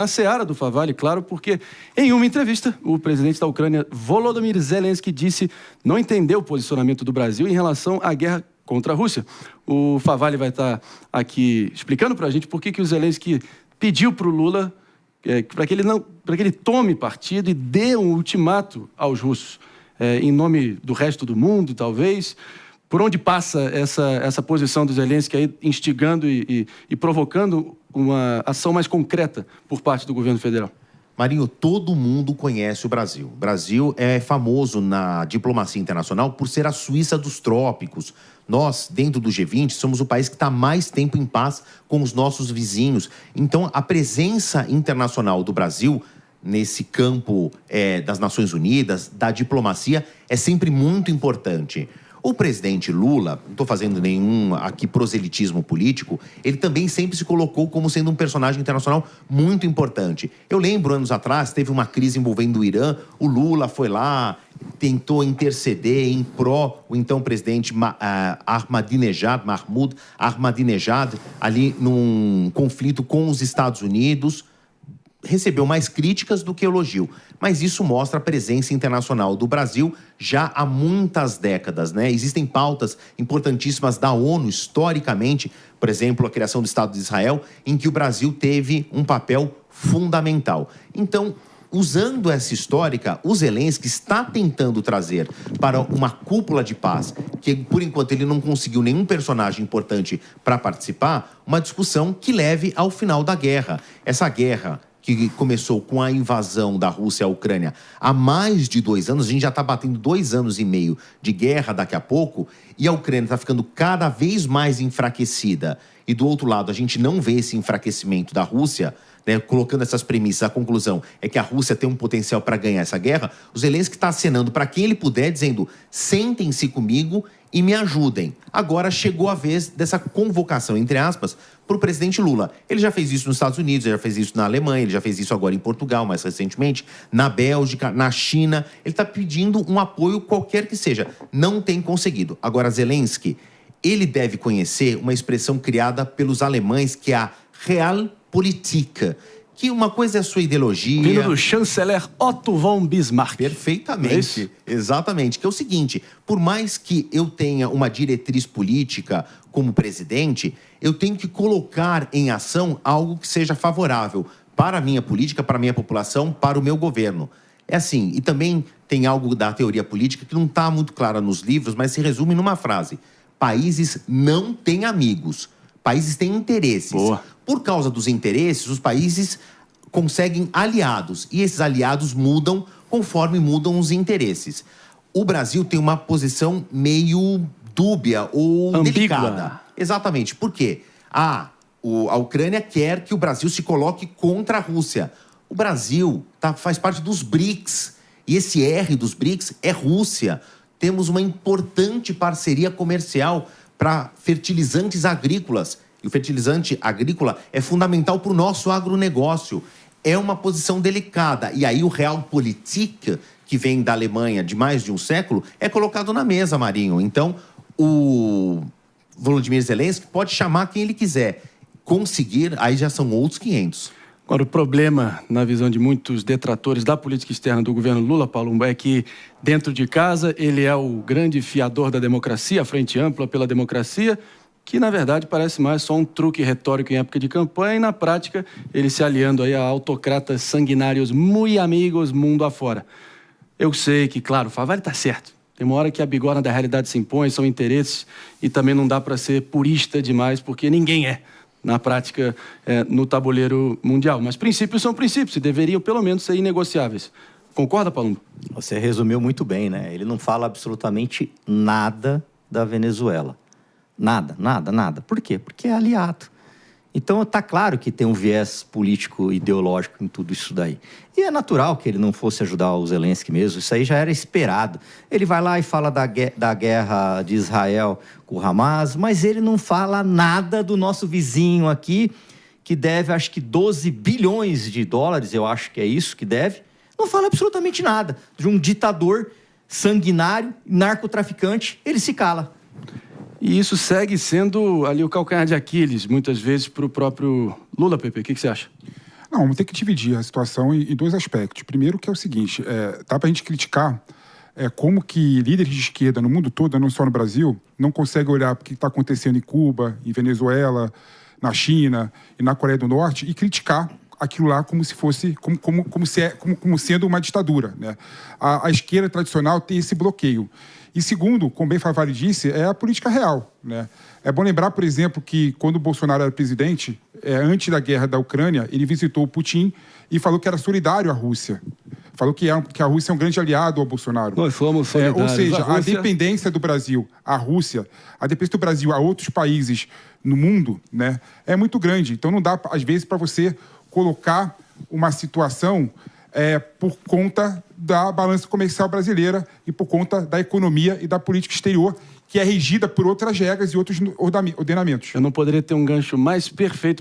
na seara do Favalli, claro, porque em uma entrevista, o presidente da Ucrânia, Volodymyr Zelensky, disse não entender o posicionamento do Brasil em relação à guerra contra a Rússia. O Favalli vai estar aqui explicando para a gente por que o Zelensky pediu para o Lula para que ele tome partido e dê um ultimato aos russos, em nome do resto do mundo, talvez. Por onde passa essa posição do Zelensky aí, instigando e provocando uma ação mais concreta por parte do governo federal? Marinho, todo mundo conhece o Brasil. O Brasil é famoso na diplomacia internacional por ser a Suíça dos trópicos. Nós, dentro do G20, somos o país que está mais tempo em paz com os nossos vizinhos. Então, a presença internacional do Brasil nesse campo das Nações Unidas, da diplomacia, é sempre muito importante. O presidente Lula, não estou fazendo nenhum aqui proselitismo político, ele também sempre se colocou como sendo um personagem internacional muito importante. Eu lembro, anos atrás, teve uma crise envolvendo o Irã, o Lula foi lá, tentou interceder em pró o então presidente Mahmoud Ahmadinejad, ali num conflito com os Estados Unidos. Recebeu mais críticas do que elogio, mas isso mostra a presença internacional do Brasil já há muitas décadas, né? Existem pautas importantíssimas da ONU, historicamente, por exemplo, a criação do Estado de Israel, em que o Brasil teve um papel fundamental. Então, usando essa histórica, o Zelensky está tentando trazer para uma cúpula de paz, que por enquanto ele não conseguiu nenhum personagem importante para participar, uma discussão que leve ao final da guerra. Essa guerra que começou com a invasão da Rússia à Ucrânia há mais de 2 anos, a gente já está batendo 2 anos e meio de guerra daqui a pouco, e a Ucrânia está ficando cada vez mais enfraquecida. E do outro lado, a gente não vê esse enfraquecimento da Rússia, né, colocando essas premissas, a conclusão é que a Rússia tem um potencial para ganhar essa guerra. O Zelensky está acenando para quem ele puder, dizendo: sentem-se comigo e me ajudem. Agora chegou a vez dessa convocação, entre aspas, para o presidente Lula. Ele já fez isso nos Estados Unidos, ele já fez isso na Alemanha, ele já fez isso agora em Portugal, mais recentemente, na Bélgica, na China. Ele está pedindo um apoio qualquer que seja. Não tem conseguido. Agora, Zelensky, ele deve conhecer uma expressão criada pelos alemães, que é a Realpolitik, que uma coisa é a sua ideologia... Vindo do chanceler Otto von Bismarck. Perfeitamente, exatamente. Que é o seguinte: por mais que eu tenha uma diretriz política como presidente, eu tenho que colocar em ação algo que seja favorável para a minha política, para a minha população, para o meu governo. É assim, e também tem algo da teoria política que não está muito clara nos livros, mas se resume numa frase: países não têm amigos, países têm interesses. Boa. Por causa dos interesses, os países conseguem aliados, e esses aliados mudam conforme mudam os interesses. O Brasil tem uma posição meio dúbia ou ambígua, delicada. Exatamente. Por quê? A Ucrânia quer que o Brasil se coloque contra a Rússia. O Brasil faz parte dos BRICS, e esse R dos BRICS é Rússia. Temos uma importante parceria comercial para fertilizantes agrícolas. E o fertilizante agrícola é fundamental para o nosso agronegócio. É uma posição delicada. E aí o Realpolitik, que vem da Alemanha de mais de um século, é colocado na mesa, Marinho. Então, o Volodymyr Zelensky pode chamar quem ele quiser. Conseguir, aí já são outros 500. Agora, o problema, na visão de muitos detratores da política externa do governo Lula, Paulo, é que dentro de casa ele é o grande fiador da democracia, a Frente Ampla pela Democracia, que na verdade parece mais só um truque retórico em época de campanha, e na prática ele se aliando aí a autocratas sanguinários muito amigos mundo afora. Eu sei que, claro, o Favalli está certo. Tem uma hora que a bigorna da realidade se impõe, são interesses, e também não dá para ser purista demais, porque ninguém é, na prática, no tabuleiro mundial. Mas princípios são princípios e deveriam, pelo menos, ser inegociáveis. Concorda, Palumbo? Você resumiu muito bem, né? Ele não fala absolutamente nada da Venezuela. Nada, nada, nada. Por quê? Porque é aliado. Então, está claro que tem um viés político ideológico em tudo isso daí. E é natural que ele não fosse ajudar o Zelensky mesmo, isso aí já era esperado. Ele vai lá e fala da guerra de Israel com o Hamas, mas ele não fala nada do nosso vizinho aqui, que deve, acho que 12 bilhões de dólares, eu acho que é isso que deve. Não fala absolutamente nada. De um ditador sanguinário, narcotraficante, ele se cala. E isso segue sendo ali o calcanhar de Aquiles, muitas vezes, para o próprio Lula, Pepe. O que você acha? Não, vamos ter que dividir a situação em dois aspectos. Primeiro que é o seguinte, dá para a gente criticar como que líderes de esquerda no mundo todo, não só no Brasil, não conseguem olhar para o que está acontecendo em Cuba, em Venezuela, na China e na Coreia do Norte e criticar aquilo lá como se fosse, como sendo uma ditadura, né? A esquerda tradicional tem esse bloqueio. E segundo, como bem Favari disse, é a política real, né? É bom lembrar, por exemplo, que quando o Bolsonaro era presidente, antes da guerra da Ucrânia, ele visitou o Putin e falou que era solidário à Rússia. Falou que a Rússia é um grande aliado ao Bolsonaro. Nós somos solidários. Ou seja, a dependência do Brasil à Rússia, a dependência do Brasil a outros países no mundo, né, é muito grande. Então não dá, às vezes, para você colocar uma situação por conta da balança comercial brasileira e por conta da economia e da política exterior, que é regida por outras regras e outros ordenamentos. Eu não poderia ter um gancho mais perfeito